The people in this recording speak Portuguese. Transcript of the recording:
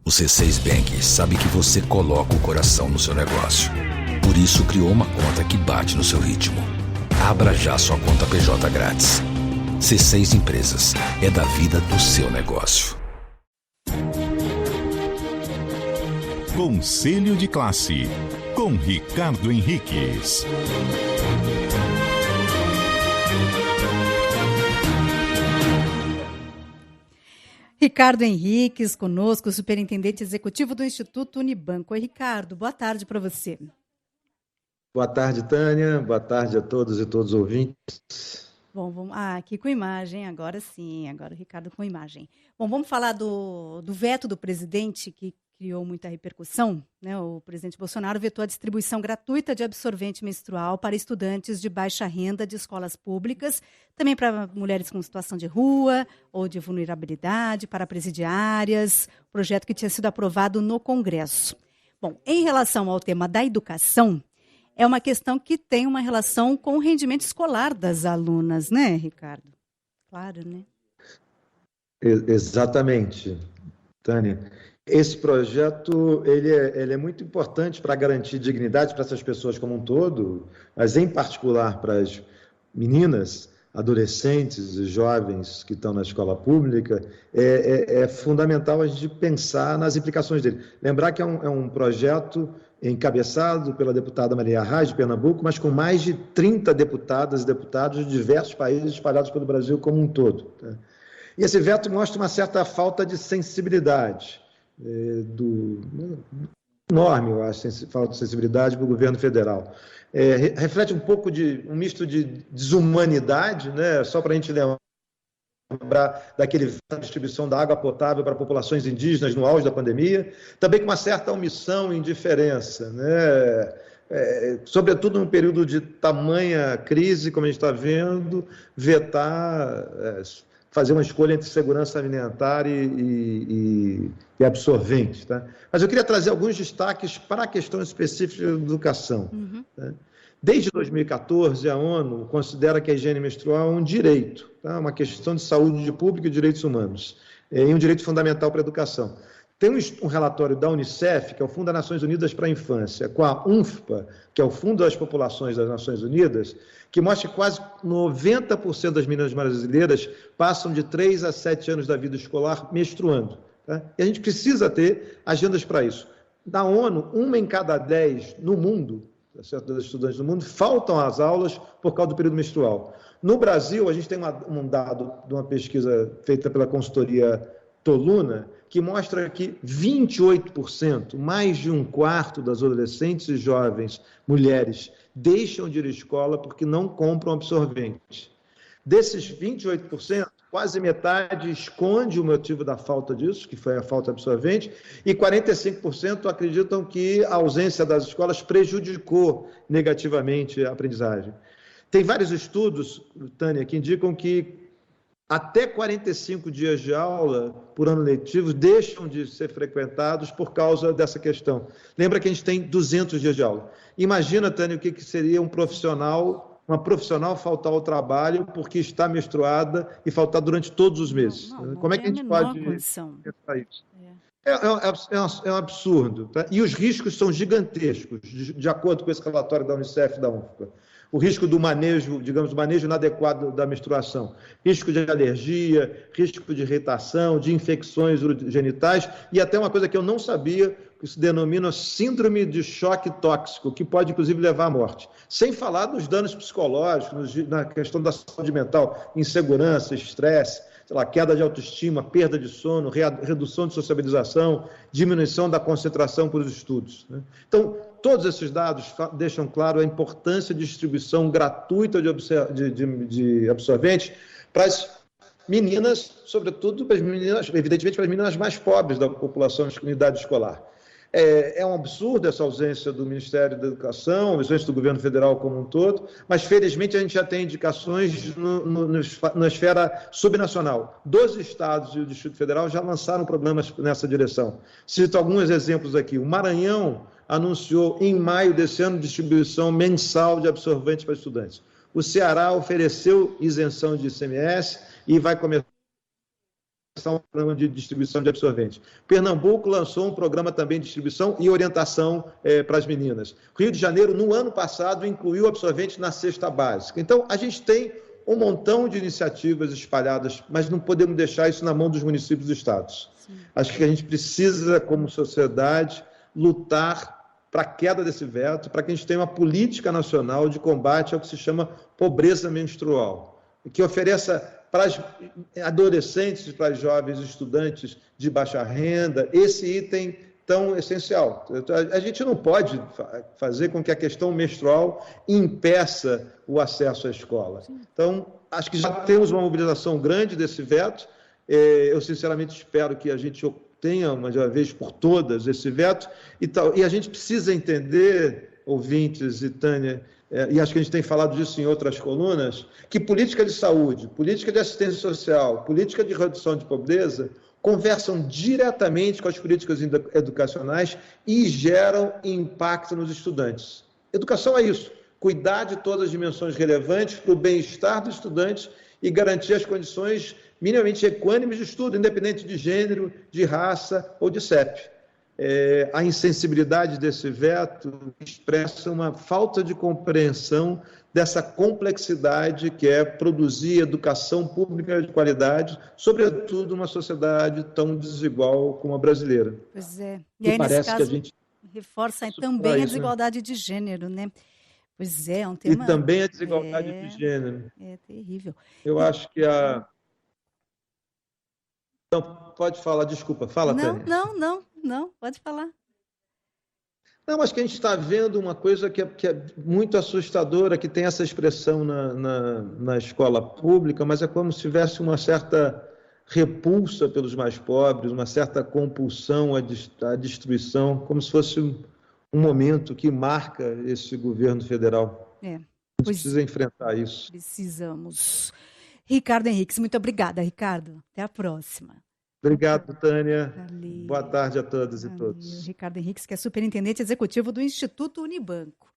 O C6 Bank sabe que você coloca o coração no seu negócio. Por isso, criou uma conta que bate no seu ritmo. Abra já sua conta PJ grátis. C6 Empresas. É da vida do seu negócio. Conselho de Classe, com Ricardo Henriques. Ricardo Henriques, conosco, superintendente executivo do Instituto Unibanco. Oi, Ricardo, boa tarde para você. Boa tarde, Tânia. Boa tarde a todos e todos os ouvintes. Bom, vamos aqui com imagem, agora sim, agora o Ricardo com imagem. Bom, vamos falar do veto do presidente, que criou muita repercussão, né? O presidente Bolsonaro vetou a distribuição gratuita de absorvente menstrual para estudantes de baixa renda de escolas públicas, também para mulheres com situação de rua ou de vulnerabilidade, para presidiárias, projeto que tinha sido aprovado no Congresso. Bom, em relação ao tema da educação, é uma questão que tem uma relação com o rendimento escolar das alunas, né, Ricardo? Claro, né? Exatamente, Tânia. Esse projeto ele é muito importante para garantir dignidade para essas pessoas como um todo, mas em particular para as meninas, adolescentes e jovens que estão na escola pública, é fundamental a gente pensar nas implicações dele. Lembrar que é um projeto encabeçado pela deputada Maria Arraes, de Pernambuco, mas com mais de 30 deputadas e deputados de diversos países espalhados pelo Brasil como um todo. Tá? E esse veto mostra uma certa falta de sensibilidade, enorme, eu acho, falta de sensibilidade para o governo federal. Reflete um pouco de um misto de desumanidade, né? Só para a gente lembrar daquele da distribuição da água potável para populações indígenas no auge da pandemia, também com uma certa omissão e indiferença, né? Sobretudo num período de tamanha crise, como a gente está vendo, vetar, fazer uma escolha entre segurança alimentar e absorvente. Tá? Mas eu queria trazer alguns destaques para a questão específica da educação. Tá? Desde 2014, a ONU considera que a higiene menstrual é um direito, tá? Uma questão de saúde pública e direitos humanos, e um direito fundamental para a educação. Tem um relatório da Unicef, que é o Fundo das Nações Unidas para a Infância, com a UNFPA, que é o Fundo das Populações das Nações Unidas, que mostra que quase 90% das meninas brasileiras passam de 3 a 7 anos da vida escolar menstruando. Tá? E a gente precisa ter agendas para isso. Da ONU, 1 em cada 10 no mundo, das estudantes do mundo, faltam às aulas por causa do período menstrual. No Brasil, a gente tem um dado de uma pesquisa feita pela consultoria Toluna, que mostra que 28%, mais de um quarto das adolescentes e jovens mulheres, deixam de ir à escola porque não compram absorvente. Desses 28%, quase metade esconde o motivo da falta disso, que foi a falta de absorvente, e 45% acreditam que a ausência das escolas prejudicou negativamente a aprendizagem. Tem vários estudos, Tânia, que indicam que até 45 dias de aula por ano letivo deixam de ser frequentados por causa dessa questão. Lembra que a gente tem 200 dias de aula. Imagina, Tânia, o que seria uma profissional faltar ao trabalho porque está menstruada e faltar durante todos os meses. Não Como é que a gente pode pensar isso? É um absurdo. Tá? E os riscos são gigantescos, de acordo com esse relatório da Unicef e da UNFPA. O risco do manejo, digamos, manejo inadequado da menstruação, risco de alergia, risco de irritação, de infecções genitais e até uma coisa que eu não sabia, que se denomina síndrome de choque tóxico, que pode, inclusive, levar à morte. Sem falar dos danos psicológicos, na questão da saúde mental, insegurança, estresse, sei lá, queda de autoestima, perda de sono, redução de sociabilização, diminuição da concentração por os estudos. Né? Então, todos esses dados deixam claro a importância de distribuição gratuita de absorventes para as meninas, sobretudo para as meninas, evidentemente para as meninas mais pobres da população de unidade escolar. É um absurdo essa ausência do Ministério da Educação, a ausência do governo federal como um todo, mas felizmente a gente já tem indicações na esfera subnacional. 12 estados e o Distrito Federal já lançaram programas nessa direção. Cito alguns exemplos aqui. O Maranhão anunciou em maio desse ano distribuição mensal de absorventes para estudantes. O Ceará ofereceu isenção de ICMS e vai começar um programa de distribuição de absorvente. Pernambuco lançou um programa também de distribuição e orientação para as meninas. Rio de Janeiro, no ano passado, incluiu absorvente na cesta básica. Então, a gente tem um montão de iniciativas espalhadas, mas não podemos deixar isso na mão dos municípios e dos estados. Sim. Acho que a gente precisa, como sociedade, lutar para a queda desse veto, para que a gente tenha uma política nacional de combate ao que se chama pobreza menstrual, que ofereça para as adolescentes, para os jovens estudantes de baixa renda, esse item tão essencial. A gente não pode fazer com que a questão menstrual impeça o acesso à escola. Então, acho que já temos uma mobilização grande desse veto. Eu, sinceramente, espero que a gente tenha, uma vez por todas, esse veto. E a gente precisa entender, ouvintes e Tânia, e acho que a gente tem falado disso em outras colunas, que política de saúde, política de assistência social, política de redução de pobreza conversam diretamente com as políticas educacionais e geram impacto nos estudantes. Educação é isso, cuidar de todas as dimensões relevantes para o bem-estar dos estudantes e garantir as condições minimamente equânimes de estudo, independente de gênero, de raça ou de CEP. A insensibilidade desse veto expressa uma falta de compreensão dessa complexidade que é produzir educação pública de qualidade, sobretudo numa sociedade tão desigual como a brasileira. Pois é. E aí, nesse caso, reforça também a desigualdade de gênero, né? Pois é, um tema... E também a desigualdade de gênero. É terrível. Eu acho que a... Não, pode falar, desculpa. Fala, Tânia. Não, pode falar. Não, mas que a gente está vendo uma coisa que é muito assustadora, que tem essa expressão na escola pública, mas é como se tivesse uma certa repulsa pelos mais pobres, uma certa compulsão à destruição, como se fosse um momento que marca esse governo federal. A gente precisa enfrentar isso. Precisamos. Ricardo Henriques, muito obrigada, Ricardo. Até a próxima. Obrigado, Tânia. Valeu. Boa tarde a todas e todos. Ricardo Henriques, que é superintendente executivo do Instituto Unibanco.